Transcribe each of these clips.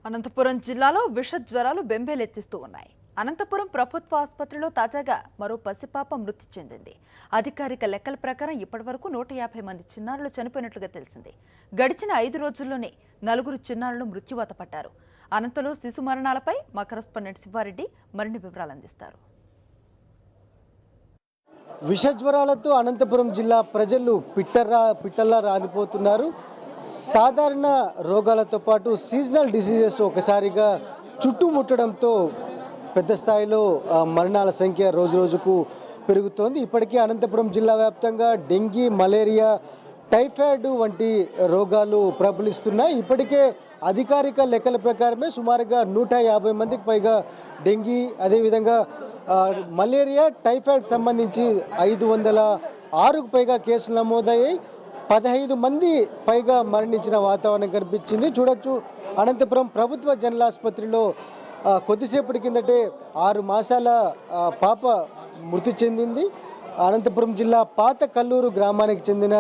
అనంతపురం జిల్లాలో విష జ్వరాలు బెంబేలెత్తిస్తూ ఉన్నాయి. అనంతపురం ప్రభుత్వ ఆసుపత్రిలో తాజాగా మరో పసిపాప మృతి చెందింది. అధికారిక లెక్కల ప్రకారం ఇప్పటివరకు 150 మంది చిన్నారులు చనిపోయినట్లుగా తెలిసింది. గడిచిన 5 రోజుల్లోనే 4 చిన్నారులు మృత్యువాత పడ్డారు. అనంతలో శిశు మరణాలపై మా కరెస్పాండెంట్ శివారెడ్డి మరిన్ని వివరాలు అందిస్తారు. విష జ్వరాలతో అనంతపురం జిల్లా ప్రజలు పిట్టల్లా రాలిపోతున్నారు. సాధారణ రోగాలతో పాటు సీజనల్ డిసీజెస్ ఒకసారిగా చుట్టుముట్టడంతో పెద్ద స్థాయిలో మరణాల సంఖ్య రోజుకు పెరుగుతోంది. ఇప్పటికే అనంతపురం జిల్లా వ్యాప్తంగా డెంగీ, మలేరియా, టైఫాయిడ్ వంటి రోగాలు ప్రబలిస్తున్నాయి. ఇప్పటికే అధికారిక లెక్కల ప్రకారమే సుమారుగా 150 మందికి పైగా డెంగీ, అదేవిధంగా మలేరియా, టైఫాయిడ్ సంబంధించి 506కు పైగా కేసులు నమోదయ్యాయి. 15 మంది పైగా మరణించిన వాతావరణం కనిపించింది. చూడొచ్చు, అనంతపురం ప్రభుత్వ జనరల్ ఆసుపత్రిలో కొద్దిసేపటి కిందటే 6 మాసాల పాప మృతి చెందింది. అనంతపురం జిల్లా పాత కల్లూరు గ్రామానికి చెందిన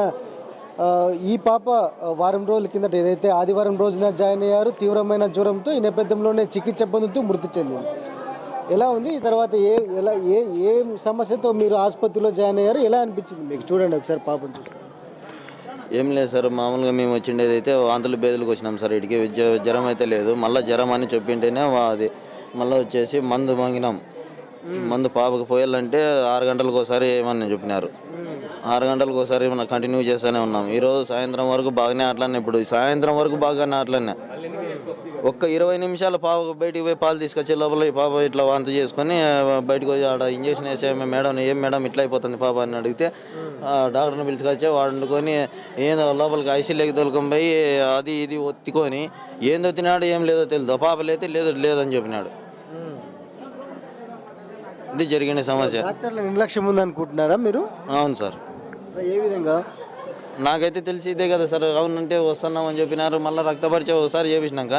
ఈ పాప వారం రోజుల కిందట ఏదైతే ఆదివారం రోజున జాయిన్ అయ్యారు. తీవ్రమైన జ్వరంతో ఈ నేపథ్యంలోనే చికిత్స పొందుతూ మృతి చెందింది. ఎలా ఉంది? ఈ తర్వాత ఏ సమస్యతో మీరు ఆసుపత్రిలో జాయిన్ అయ్యారు? ఎలా అనిపించింది మీకు? చూడండి ఒకసారి పాపను చూడండి. ఏం లేదు సార్, మామూలుగా మేము వచ్చిండేది అయితే వాంతులు బేదులకు వచ్చినాం సార్. ఇటుకి జ్వరం అయితే లేదు. మళ్ళీ జ్వరం అని చెప్పింటేనే అది మళ్ళీ వచ్చేసి మందు వాంగినాం. మందు పాపకు పోయాలంటే 6 గంటలకు ఒకసారి ఏమని చెప్పినారు. 6 గంటలకు ఒకసారి మనం కంటిన్యూ చేస్తూనే ఉన్నాం. ఈరోజు సాయంత్రం వరకు బాగానే అట్లనే, ఇప్పుడు సాయంత్రం వరకు బాగానే అట్లనే. ఒక్క 20 నిమిషాలు పాపకు బయటికి పోయి పాలు తీసుకొచ్చే లోపల ఈ పాప ఇట్లా వాంతి చేసుకొని బయటకు పోయి ఆడ ఇంజక్షన్ వేసే మేడం, ఏం మేడం ఇట్లా అయిపోతుంది పాప అని అడిగితే డాక్టర్ని పిలుచుకొచ్చే వండుకొని ఏందో లోపలికి ఐసీలోకి తోలుకొని పోయి అది ఇది ఒత్తుకొని ఏందో తినాడు, ఏం లేదో తెలియదు. పాప లేతే లేదని చెప్పినాడు. ఇది జరిగిన సమస్య. డాక్టర్ల నిర్లక్ష్యం ఉందనుకుంటున్నారా మీరు? అవును సార్. ఏ విధంగా? నాకైతే తెలిసి ఇదే కదా సార్. అవునంటే వస్తున్నామని చెప్పినారు. మళ్ళీ రక్త పరీక్ష ఒకసారి చేపించినాక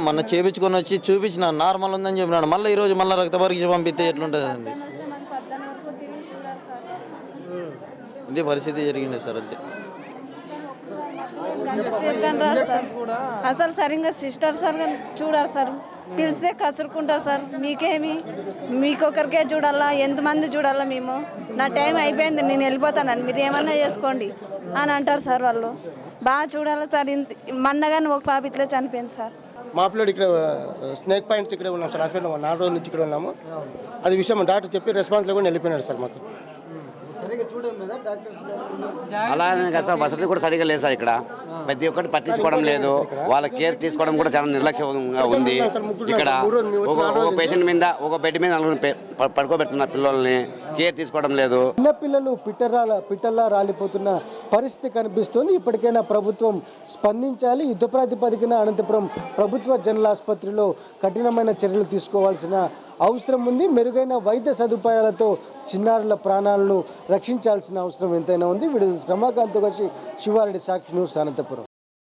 మొన్న చేపించుకొని వచ్చి చూపించిన నార్మల్ ఉందని చెప్పినాడు. మళ్ళీ ఈరోజు మళ్ళీ రక్త పరీక్ష పంపిస్తే ఎట్లుంటుంది అండి? ఇది పరిస్థితి జరిగింది సార్. అంతే. అసలు సరిగ్గా సిస్టర్ సార్ చూడాలి సార్, పిలిస్తే కసురుకుంటారు సార్. మీకొకరికే చూడాలా, ఎంతమంది చూడాలా? మేము నా టైం అయిపోయింది, నేను వెళ్ళిపోతానని, మీరు ఏమన్నా చేసుకోండి అని అంటారు సార్. వాళ్ళు బాగా చూడాలి సార్. మన్నగానే ఒక పాప ఇట్లా చనిపోయింది సార్. మా పిల్లడు ఇక్కడ స్నేక్ పాయింట్ ఇక్కడ ఉన్నాం సార్. హాస్పిటల్ 4 రోజుల నుంచి ఇక్కడ ఉన్నాము. అది విషయం డాక్టర్ చెప్పి రెస్పాన్స్లో కూడా వెళ్ళిపోయినాడు సార్. మాకు అలా కదా, వసతి కూడా సరిగా లేదు సార్. ఇక్కడ ప్రతి ఒక్కటి పట్టించుకోవడం లేదు. వాళ్ళ కేర్ తీసుకోవడం కూడా చాలా నిర్లక్ష్యంగా ఉంది. ఇక్కడ ఒక పేషెంట్ మీద ఒక బెడ్ మీద 4 పడుకోబెట్టున్న పిల్లల్ని కేర్ తీసుకోవడం లేదు. చిన్న పిల్లలు పిట్టల్లా రాలిపోతున్న పరిస్థితి కనిపిస్తోంది. ఇప్పటికైనా ప్రభుత్వం స్పందించాలి. యుద్ధ ప్రాతిపదికన అనంతపురం ప్రభుత్వ జనరల్ ఆసుపత్రిలో కఠినమైన చర్యలు తీసుకోవాల్సిన అవసరం ఉంది. మెరుగైన వైద్య సదుపాయాలతో చిన్నారుల ప్రాణాలను రక్షించాల్సిన అవసరం ఎంతైనా ఉంది. వీడు రమాకాంత్ కలిసి శివారెడ్డి, సాక్షి న్యూస్, అనంతపురం.